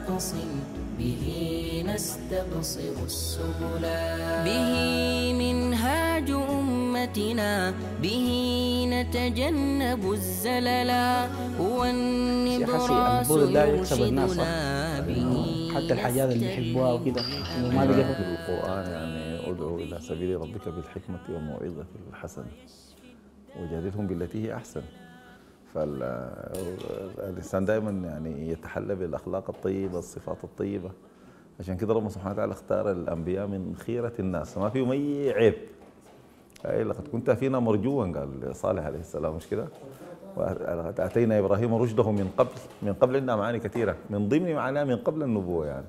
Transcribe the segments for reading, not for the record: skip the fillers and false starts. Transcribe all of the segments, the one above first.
نقص به نستبصر السبلا. به منهاج أمتنا به نتجنب الزللا. هو النبراس يرشدنا به حتى الحاجات اللي بيحبوها وكده ما بقى في القرآن يعني ادعو إلى سبيل ربك بالحكمة والموعظة الحسنة وجادلهم بالتي هي أحسن. فالإنسان دائما يعني يتحلى بالأخلاق الطيبة الصفات الطيبة. عشان كده ربنا سبحانه وتعالى اختار الأنبياء من خيرة الناس ما فيهم أي عيب. أي لقد كنت فينا مرجوا قال صالح عليه السلام مش كده؟ وآتينا إبراهيم رشده من قبل عندها معاني كثيرة من ضمن معناها من قبل النبوة يعني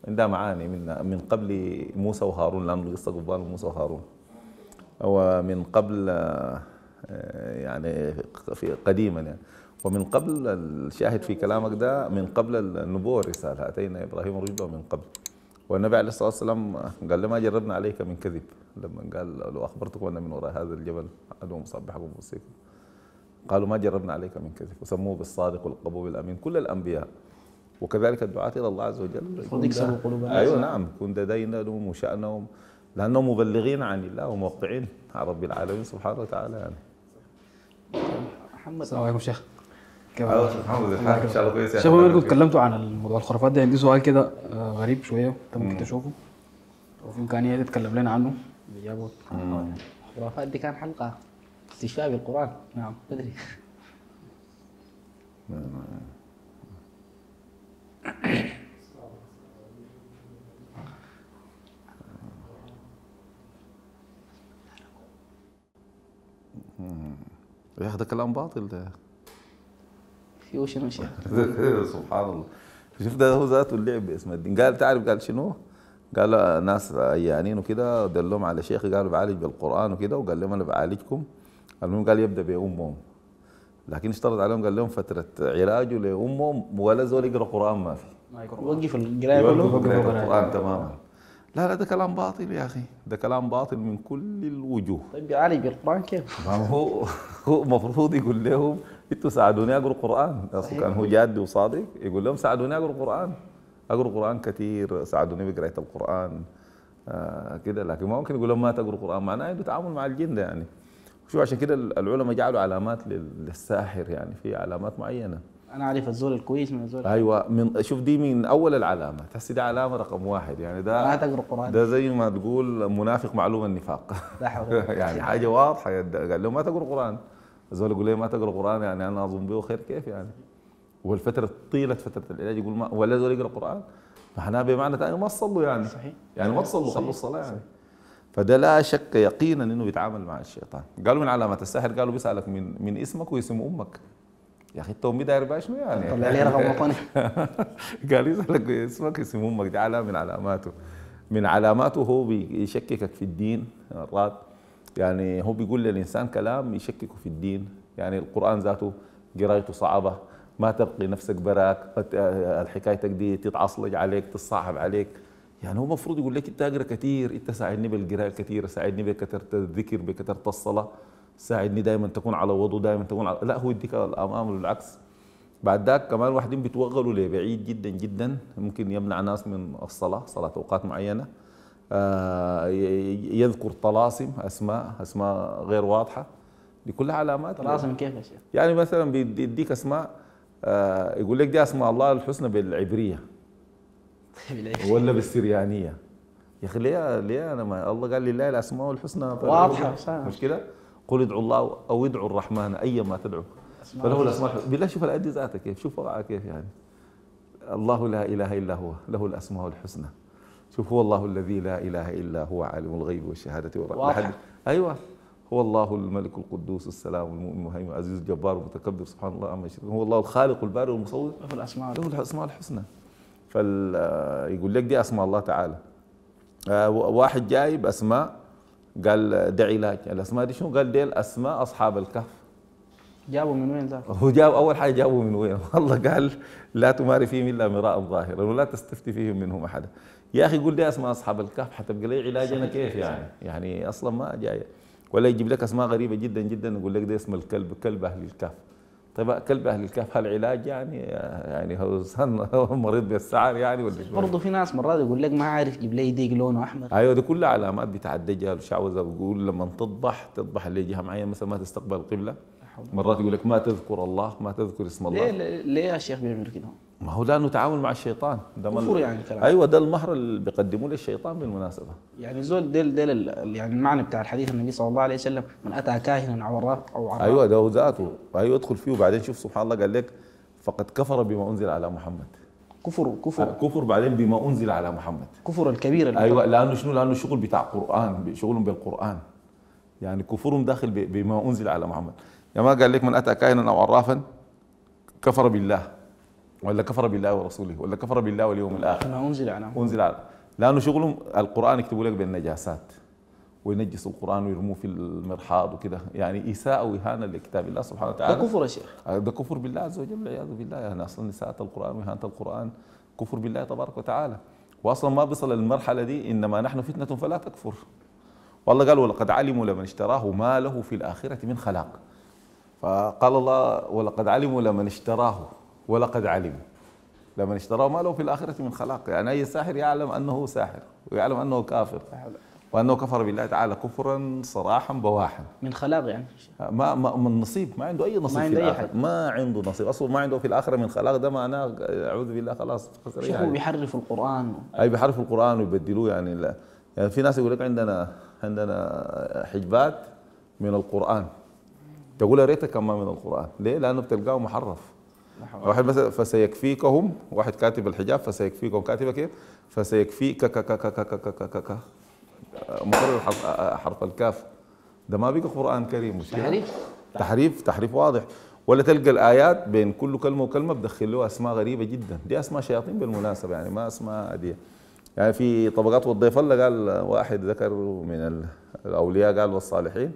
عندها معاني من قبل موسى وهارون لأن القصة قبال موسى وهارون ومن قبل يعني في قديما يعني ومن قبل الشاهد في كلامك ده من قبل النبوة والرسالة آتينا إبراهيم رشده من قبل. والنبي عليه الصلاة والسلام قال لما جربنا عليك من كذب لما قال لو أخبرتكم أن من وراء هذا الجبل عدو مصبحكم بوصيكم قالوا ما جربنا عليك من كذب وسموه بالصادق والقبول بالأمين كل الأنبياء. وكذلك الدعاة إلى الله عز وجل يكسبوا قلوب الناس. أيوة نعم كن دينهم وشأنهم لأنهم مبلغين عن الله وموقعين عن رب العالمين سبحانه وتعالى يعني. محمد السلام عليكم شيخ. الحمد لله ان شاء الله كويس. شيخ بما انكم اتكلمتوا عن الموضوع الخرافات ده عندي سؤال كده غريب شويه انت ممكن تشوفه وفي امكانيه تتكلم لنا عنه بإجابة. الخرافات دي كان حلقه استشفاء بالقران. نعم بدري. يا اخي ده كلام باطل ده. في شنو شيء سبحان الله. شوف ده هو ذاته اللعب باسم الدين. قال تعرف قال شنو؟ قال ناس عيانين وكده دلهم على شيخ قالوا بعالج بالقران وكده وقال لهم انا بعالجكم. المهم قال يبدا بامهم لكن اشترط عليهم قال لهم فتره علاجه لامهم ولا زول يقرا قران ما في. يوقف القرايه كله القران تماما. لا ده كلام باطل يا اخي ده كلام باطل من كل الوجوه. طيب يعالج بالقران كيف؟ هو المفروض يقول لهم انتوا ساعدوني اقرا قران. كان هو جاد وصادق يقول لهم ساعدوني اقرا قران. اقرا قران كثير ساعدوني بقرايه القران كده. لكن ما ممكن يقول لهم ما تقروا قران معناه عنده تعامل مع الجن ده يعني. شو عشان كده العلماء جعلوا علامات للساحر يعني في علامات معينه. انا اعرف الزول الكويس من الزول ايوه من شوف دي من اول العلامات. هسه دي علامه رقم واحد يعني ده ما تقرا قران. ده زي ما تقول منافق معلوم النفاق. يعني حاجه واضحه قال له ما تقرا قران. الزول يقول لي ما تقرا قران يعني انا اظن به خير كيف يعني. والفتره طيله فتره العلاج يقول ما ولا زول يقرا قران معناه بمعنى ثاني ما تصلوا يعني. صحيح. يعني ما تصلوا خلوا الصلاه يعني. فده لا شك يقينا انه بيتعامل مع الشيطان. قالوا من علامات الساحر قالوا بيسالك من اسمك واسم امك. يا اخي انت امي داير بها شنو يعني؟ طلع لي رقم وطني. قال يسالك اسمك اسم امك دي علامه من علاماته. من علاماته هو بيشككك في الدين مرات. يعني هو بيقول للانسان كلام يشككه في الدين. يعني القران ذاته قرايته صعبه ما تبقي نفسك براك الحكايتك دي تتعصلج عليك تصعب عليك. يعني هو المفروض يقول لك انت اقرا كثير انت ساعدني بالقراءه الكثيره ساعدني بكثره الذكر بكثره الصلاه ساعدني دائما تكون على وضوء دائما تكون على لا هو يديك الامر بالعكس. بعد ذاك كمان واحدين بيتوغلوا لبعيد جدا جدا ممكن يمنع ناس من الصلاه صلاه اوقات معينه. يذكر طلاسم اسماء غير واضحه. دي كلها علامات. طلاسم كيف يا شيخ؟ يعني مثلا بيديك اسماء يقول لك دي اسماء الله الحسنى بالعبريه ولا بالسريانيه. يا اخي ليه انا ما الله قال لله الاسماء الحسنى واضحه مش كده؟ قل ادعوا الله او ادعوا الرحمن ايما تدعوا فله الاسماء بالله. شوف الايه ذاتها كيف شوف وضعها كيف يعني. الله لا اله الا هو له الاسماء الحسنى. شوف هو الله الذي لا اله الا هو عالم الغيب والشهاده واضحه. ايوه هو الله الملك القدوس السلام المؤمن المهيمن العزيز الجبار المتكبر سبحان الله عما يشركون. هو الله الخالق البارئ المصور له الاسماء الحسنى. فيقول لك دي اسماء الله تعالى. واحد جايب اسماء قال ده علاج. الاسماء دي شنو؟ قال ديل اسماء اصحاب الكهف. جابوا من وين ذاك؟ هو جاب اول حاجه جابوا من وين؟ والله قال لا تماري فيهم الا مراء ظاهرا ولا تستفتي فيهم منهم احدا. يا اخي قول دي اسماء اصحاب الكهف حتبقى لي علاجنا كيف يعني؟ يعني اصلا ما جايه. ولا يجيب لك اسماء غريبه جدا جدا يقول لك ده اسم الكلب كلب اهل الكهف. طيب كلب اهل الكهف هل علاج يعني هو مريض بالسعر يعني ولا شو؟ برضه في ناس مرات يقول لك ما عارف جيب لي ديك لونه احمر. ايوه دي كلها علامات بتاع الدجال والشعوذه. بيقول لما تذبح لجهه معينه مثلا ما تستقبل القبله. مرات يقول لك ما تذكر الله، ما تذكر اسم الله. ليه يا شيخ بيعمل كده؟ ما هو لانه تعامل مع الشيطان. ده كفر يعني كلام. ايوه ده المهر اللي بيقدموه للشيطان بالمناسبه. يعني زول ديل يعني المعنى بتاع الحديث النبي صلى الله عليه وسلم من اتى كاهنا او عراف او عراف. ايوه ده هو ذاته. ايوه ادخل فيه وبعدين شوف سبحان الله قال لك فقد كفر بما انزل على محمد. كفر بعدين بما انزل على محمد. كفر الكبير. ايوه لانه شنو؟ لانه شغل بتاع قران، شغلهم بالقران. يعني كفرهم داخل بما انزل على محمد. يعني ما قال لك من اتى كاهنا او عرافا كفر بالله، ولا كفر بالله ورسوله، ولا كفر بالله واليوم الاخر. ما انزل على لانه شغلهم القران يكتبوا لك بالنجاسات وينجسوا القران ويرموه في المرحاض وكده، يعني اساءه واهانه لكتاب الله سبحانه وتعالى. ده كفر يا شيخ. ده كفر بالله عز وجل والعياذ بالله. يعني اصلا اساءه القران واهانه القران كفر بالله تبارك وتعالى. واصلا ما بيصل للمرحله دي، انما نحن فتنه فلا تكفر. والله قال ولقد علموا لمن اشتراه ما له في الاخره من خلاق. فقال الله ولقد علموا لمن اشتراه، ولقد علموا لمن اشتراه ما له في الآخرة من خلاق. يعني أي ساحر يعلم أنه ساحر ويعلم أنه كافر وأنه كفر بالله تعالى كفرا صراحا بواحا من خلاق. يعني ما من نصيب، ما عنده أي نصيب في الآخرة، ما عنده نصيب أصلا، ما عنده في الآخرة من خلاق. ده معناه أعوذ بالله خلاص. شيخ بيحرف القرآن. أي بيحرف القرآن ويبدلوه. يعني لا. يعني في ناس يقول لك عندنا حجبات من القرآن، تقول يا ريتها كمان من القرآن. ليه؟ لأنه بتلقاه محرف. واحد مثلا فسيكفيكهم، واحد كاتب الحجاب فسيكفيكهم، كاتبه كيف؟ فسيكفيك ك مقرر حرف الكاف. ده ما بقى قرآن كريم. مش تحريف واضح. ولا تلقى الآيات بين كل كلمة وكلمة بدخل له أسماء غريبة جدا. دي أسماء شياطين بالمناسبة، يعني ما أسماء عادية. يعني في طبقات والضيف الله قال واحد ذكر من الأولياء قال والصالحين،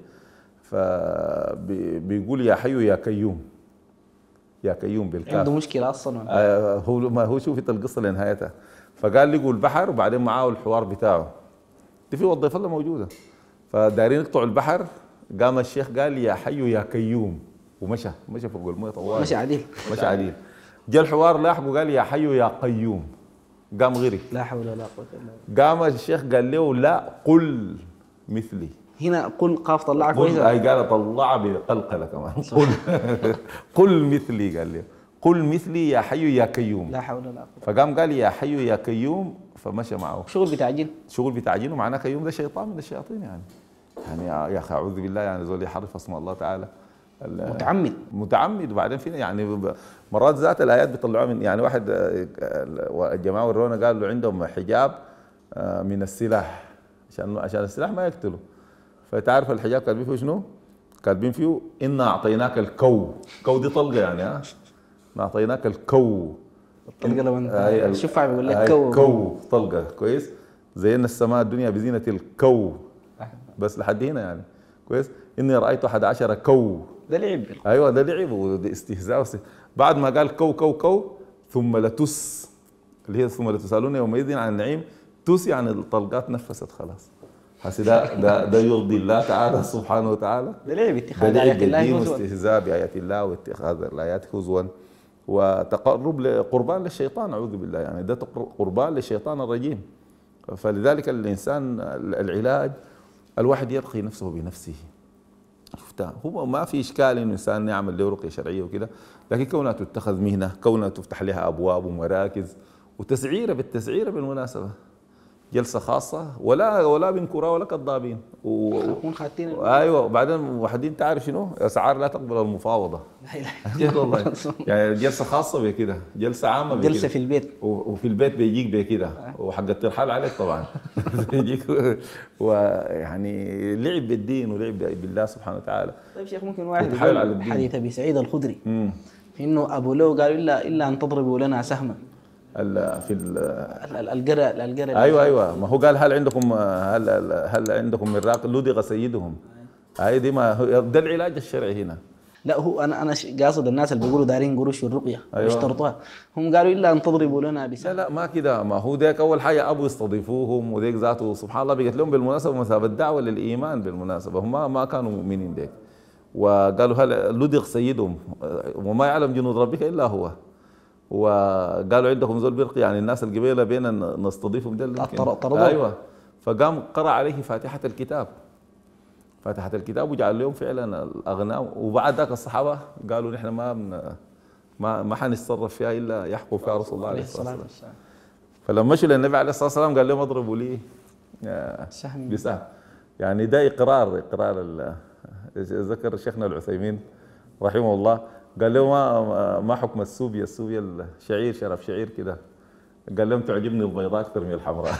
فبيقول يا حي يا كيوم. يا كيوم بالكاف. عنده مشكلة أصلا. هو شوف القصة لنهايتها. فقال لقوا البحر وبعدين معاه الحوار بتاعه. دي في وظيفة الله موجودة. فدايرين يقطعوا البحر، قام الشيخ قال يا حي يا كيوم ومشى فوق المويه طوال. مشى عديل. جاء الحوار لاحقه قال يا حي يا قيوم، قام غرق. لا حول ولا قوة إلا بالله. قام الشيخ قال له لا قل مثلي. هنا قل قاف طلعها كويسة. اي قال طلع بقلقله كمان. قل مثلي، قال له قل مثلي يا حي يا كيوم. لا حول ولا قوة. فقام قال يا حي يا كيوم فمشى معه. شغل بتعجين ومعناه كيوم ده شيطان من الشياطين يعني يا اخي اعوذ بالله. يعني زول يحرف اسم الله تعالى متعمد. وبعدين في يعني مرات ذات الايات بيطلعوها من يعني واحد الجماعه ورونا قال له عندهم حجاب من السلاح عشان السلاح ما يقتله. فتعرف الحجاب كاتبين فيه شنو؟ كاتبين فيه إنا أعطيناك الكو. كو دي طلقة يعني إنا أعطيناك الكو. الطلقة لما الشفع بيقول لك كو طلقة كويس. زينا السماء الدنيا بزينة الكو. بس لحد هنا يعني كويس. إني رأيت 11 كو. ده لعب. أيوه ده لعب وده استهزاء. بعد ما قال كو كو كو ثم لتس، اللي هي ثم لتسألون يومئذ عن النعيم. تس يعني الطلقات نفست خلاص. حسي ده يرضي الله تعالى سبحانه وتعالى. ده لعب اتخاذ آيات الله هزوا. واستهزاء بآيات الله واتخاذ الآيات هزوا وتقرب قربان للشيطان أعوذ بالله. يعني ده قربان للشيطان الرجيم. فلذلك الإنسان العلاج الواحد يرقي نفسه بنفسه. شفتها هو ما في إشكال إنه الإنسان يعمل له رقية شرعية وكده، لكن كونها تتخذ مهنة، كونها تفتح لها أبواب ومراكز وتسعيرة بالمناسبة. جلسة خاصة ولا بنكرة ولا كذابين ايوه. وبعدين وحدين تعرف شنو؟ اسعار لا تقبل المفاوضة. لا والله. يعني جلسة خاصة بكده، جلسة عامة بكده، جلسة في البيت، وفي البيت بيجيك بكده وحق الترحال عليك طبعا. بيجيك ويعني لعب بالدين ولعب بالله سبحانه وتعالى. طيب شيخ ممكن واحد يقول حديث ابي سعيد الخدري انه ابو لو قال الا ان تضربوا لنا سهما في القرى. ايوه ما هو قال هل عندكم مراق لدغ سيدهم. هاي دي ما ده العلاج الشرعي هنا. لا هو انا قاصد الناس اللي بيقولوا دارين قروش والرقيه يشترطوها. هم قالوا الا ان تضربوا لنا بسهل. لا ما كده. ما هو ديك اول حاجه ابوا يستضيفوهم وديك ذاته سبحان الله بقت لهم بالمناسبه مثابه الدعوه للايمان بالمناسبه. هم ما كانوا مؤمنين ديك وقالوا هل لدغ سيدهم وما يعلم جنود ربك إلا هو. وقالوا عندكم زول برقي، يعني الناس القبيلة بينا نستضيفهم ده أيوة. فقام قرأ عليه فاتحة الكتاب، فاتحة الكتاب، وجعل لهم فعلا الأغنام. وبعد ذاك الصحابة قالوا نحن ما حنتصرف فيها إلا يحكم فيها رسول الله عليه الصلاة والسلام. فلما مشوا للنبي عليه الصلاة والسلام قال لهم اضربوا لي بسهم. يعني ده إقرار ذكر شيخنا العثيمين رحمه الله، قال له ما حكم السوبيا الشعير، شرف شعير كده، قال لهم تعجبني البيضاء اكثر من الحمراء.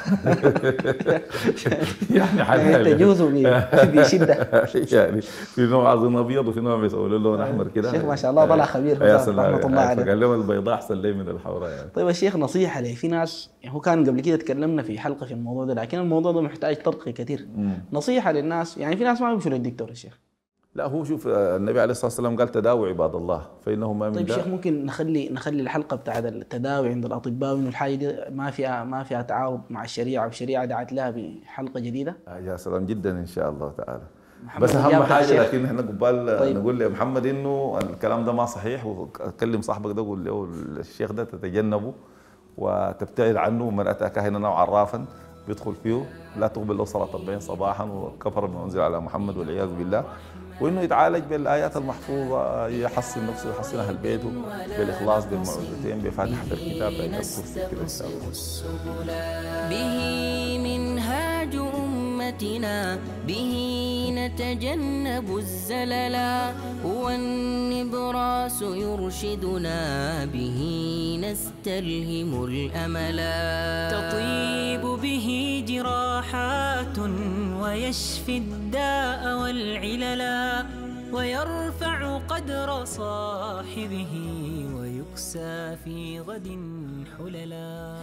يعني تجوز بشده. يعني في نوع اظن ابيض وفي نوع بيسووا له لون احمر كده. الشيخ ما شاء الله طلع خبير رحمه الله عليه. قال لهم البيضاء احسن لي من الحمراء يعني. طيب الشيخ نصيحه لي، في ناس هو كان قبل كده تكلمنا في حلقه في الموضوع ده، لكن الموضوع ده محتاج ترقي كثير. نصيحه للناس، يعني في ناس ما بيمشوا للدكتور الشيخ. لا هو شوف النبي عليه الصلاه والسلام قال تداووا عباد الله فانه ما من طيب شيخ ممكن نخلي الحلقه بتاعت التداوي عند الاطباء، وانه الحاجه دي ما فيها تعارض مع الشريعه، والشريعه دعت لها بحلقه جديده. يا سلام جدا ان شاء الله تعالى. بس اهم حاجه لكن احنا قبال طيب. نقول لمحمد انه الكلام ده ما صحيح، وكلم صاحبك ده قول له الشيخ ده تتجنبه وتبتعد عنه، ومن اتى كاهنا او عرافا بيدخل فيه لا تقبل له صلاه 40 صباحا وكفر بما انزل على محمد والعياذ بالله. وانه يتعالج بالايات المحفوظه، يحصن نفسه ويحصن اهل بيته بالاخلاص بالمعوذتين بفاتحه الكتاب بايات الكرسي كده ان شاء الله. به منهاج امتنا، به نتجنب الزللا، هو النبراس يرشدنا، به نستلهم الاملا. تطيب به جراحات ويشفي الداء والعللا، ويرفع قدر صاحبه ويكسى في غد حللا.